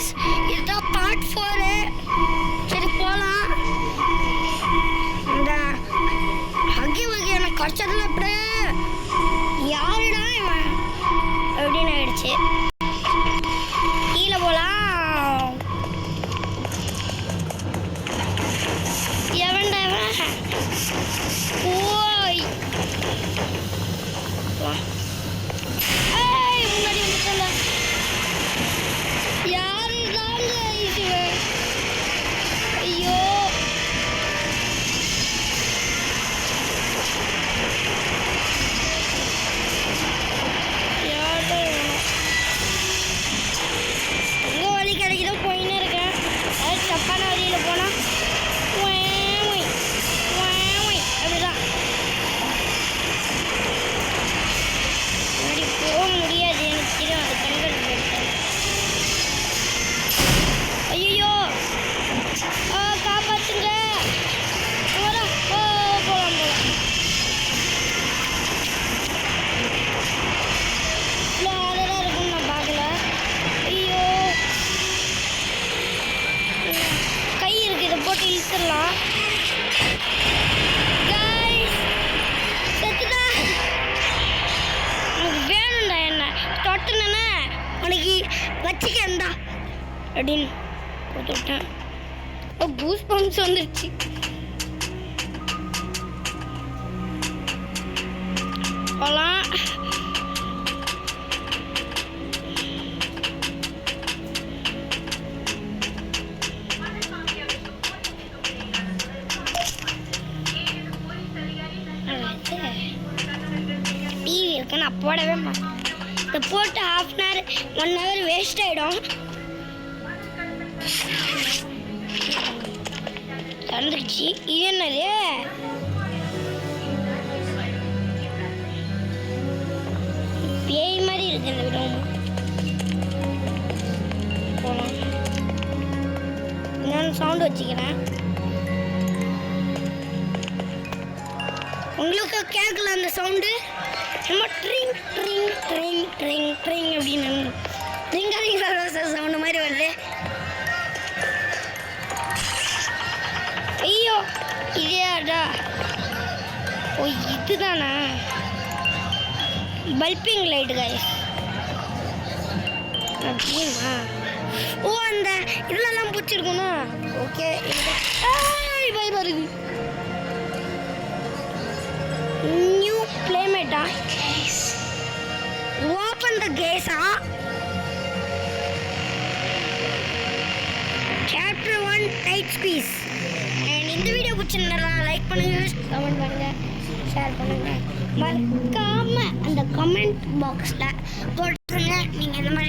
Guys, இதுதான் part 4. சரி போகலாம். இந்த ஹக்கி வகை எனக்கு கிடச்சதில்ல. அப்படியே யாருடா இவன் அப்படின்னு ஆயிடுச்சு. கீழே போகலாம். எவன்டா இவன்? ஓய் முன்னாடி வந்துட்டல. யாரு தாங்க இவன்? ஐயோ யாரு எங்க வழி கிடைக்குதோ போயின்னு இருக்கேன். அது தப்பான வழியில் போனா அப்படிதான் போக முடியாது. எனக்கு தெரியும் அது கண்கள் போயிட்டேன். ஐயோ காப்பாத்துங்க. போகலாம் போகலாம். இவ்வளோ ஆளராக இருக்குன்னு நான் பார்க்கல. ஐயோ கை இருக்கு, இதை போட்டு இழுத்துடலாம். உனக்கு வச்சுக்கா அப்படின்னு கொடுத்துட்டேன். பூஸ் பம்ப்ஸ் வந்துருச்சு. போகலாம். டிவி இருக்கு, நான் போடவே மாட்டேன். இதை போட்டு ½ அன் ஹவர் 1 ஹவர் வேஸ்ட் ஆகிடும். தந்துருச்சு. இது என்னது? பேய் மாதிரி இருக்கு இந்த விடம். போகலாம். நான் சவுண்ட் வச்சுக்கிறேன். உங்களுக்கு கேட்கல அந்த சவுண்டு? நம்ம drink drink drink drink drink அப்படின்னு ட்ரிங்காரிங் சவுண்டு மாதிரி வருது. ஐயோ இதேடா. ஓ இதுதானா பல்பிங் லைட் கைஸ்? அப்படின்னா ஓ அந்த இதெல்லாம் பிடிச்சிருக்கணும். ஓகே பை வருது. நியூ பிளேமேட்டா? ஓப்பன் த கேஸா? சாப்டர் 1 நைட் ஸ்பீஸ். அண்ட் இந்த வீடியோ பிடிச்சிருந்தா லைக் பண்ணுங்க, கமெண்ட் பண்ணுங்க, ஷேர் பண்ணுங்க. மறக்காம அந்த கமெண்ட் பாக்ஸில் போட்டுருங்க நீங்கள் இந்த மாதிரி